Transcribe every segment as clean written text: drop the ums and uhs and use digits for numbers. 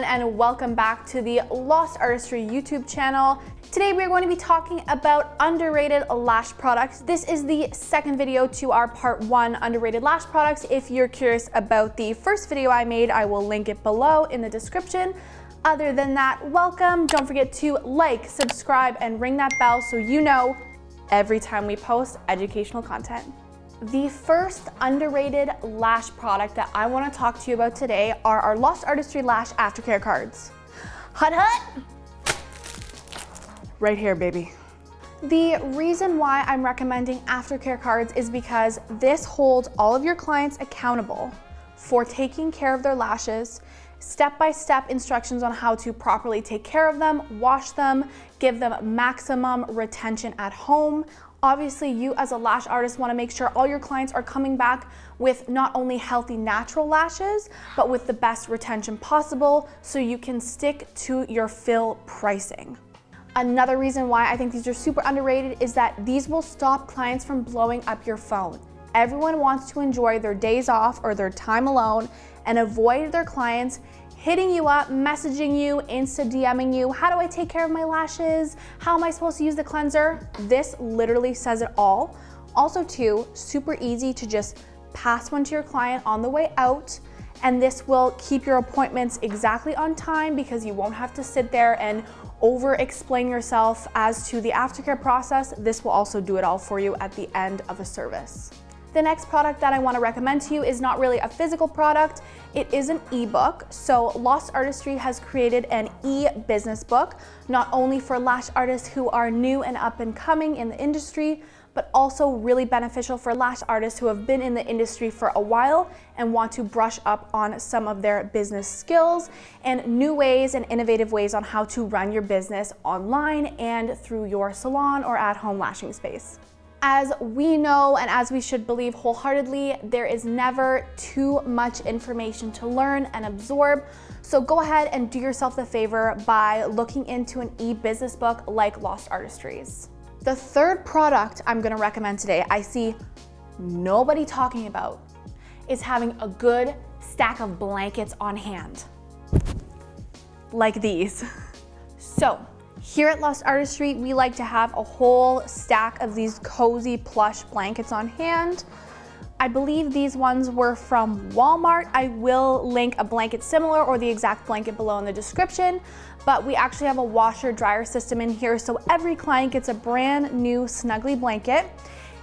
everyone, and welcome back to the Lash Artistry YouTube channel. Today we're going to be talking about underrated lash products. This is the second video to our part 1 underrated lash products. If you're curious about the first video I made, I will link it below in the description. Other than that, welcome. Don't forget to like, subscribe, and ring that bell so you know every time we post educational content. The first underrated lash product that I want to talk to you about today are our Lash Artistry Lash Aftercare cards. Hut hut! Right here, baby. The reason why I'm recommending aftercare cards is because this holds all of your clients accountable for taking care of their lashes, step-by-step instructions on how to properly take care of them, wash them, give them maximum retention at home. Obviously, you as a lash artist want to make sure all your clients are coming back with not only healthy natural lashes, but with the best retention possible so you can stick to your fill pricing. Another reason why I think these are super underrated is that these will stop clients from blowing up your phone. Everyone wants to enjoy their days off or their time alone and avoid their clients hitting you up, messaging you, Insta DMing you, how do I take care of my lashes? How am I supposed to use the cleanser? This literally says it all. Also too, super easy to just pass one to your client on the way out, and this will keep your appointments exactly on time because you won't have to sit there and over-explain yourself as to the aftercare process. This will also do it all for you at the end of a service. The next product that I want to recommend to you is not really a physical product, it is an ebook. So Lash Artistry has created an e-business book, not only for lash artists who are new and up and coming in the industry, but also really beneficial for lash artists who have been in the industry for a while and want to brush up on some of their business skills and new ways and innovative ways on how to run your business online and through your salon or at-home lashing space. As we know, and as we should believe wholeheartedly, there is never too much information to learn and absorb. So go ahead and do yourself the favor by looking into an e-business book like Lash Artistry's. The third product I'm gonna recommend today, I see nobody talking about, is having a good stack of blankets on hand. Like these. So, here at Lash Artistry, we like to have a whole stack of these cozy plush blankets on hand. I believe these ones were from Walmart. I will link a blanket similar or the exact blanket below in the description, but we actually have a washer dryer system in here, so every client gets a brand new snuggly blanket.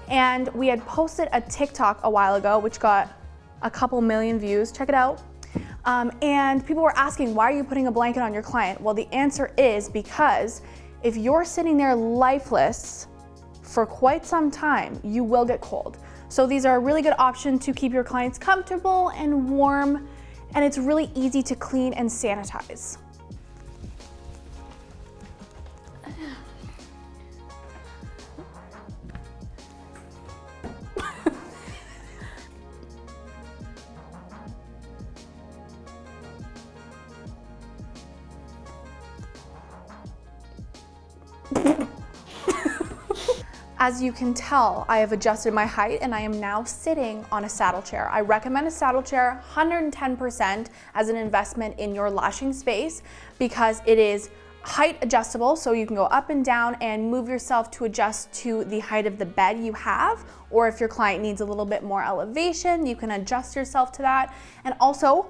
And we had posted a TikTok a while ago, which got a couple million views. Check it out. And people were asking, why are you putting a blanket on your client? Well, the answer is because if you're sitting there lifeless for quite some time, you will get cold. So these are a really good option to keep your clients comfortable and warm, and it's really easy to clean and sanitize. As you can tell, I have adjusted my height and I am now sitting on a saddle chair. I recommend a saddle chair 110% as an investment in your lashing space because it is height adjustable, so you can go up and down and move yourself to adjust to the height of the bed you have, or if your client needs a little bit more elevation, you can adjust yourself to that. And also,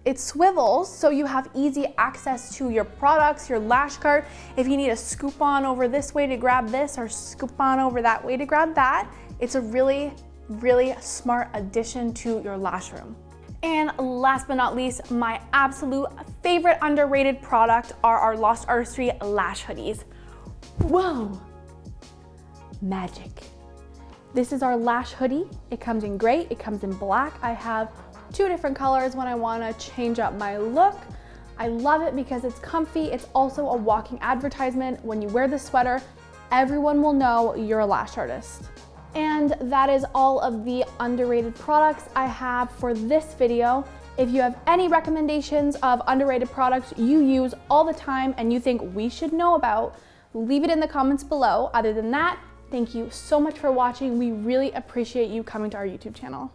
it swivels, so you have easy access to your products, your lash guard. If you need to scoop on over this way to grab this or scoop on over that way to grab that, it's a really, really smart addition to your lash room. And last but not least, my absolute favorite underrated product are our Lash Artistry Lash Hoodies. Whoa, magic. This is our lash hoodie. It comes in gray, it comes in black. I have 2 different colors when I want to change up my look. I love it because it's comfy. It's also a walking advertisement. When you wear this sweater, everyone will know you're a lash artist. And that is all of the underrated products I have for this video. If you have any recommendations of underrated products you use all the time and you think we should know about, leave it in the comments below. Other than that, thank you so much for watching. We really appreciate you coming to our YouTube channel.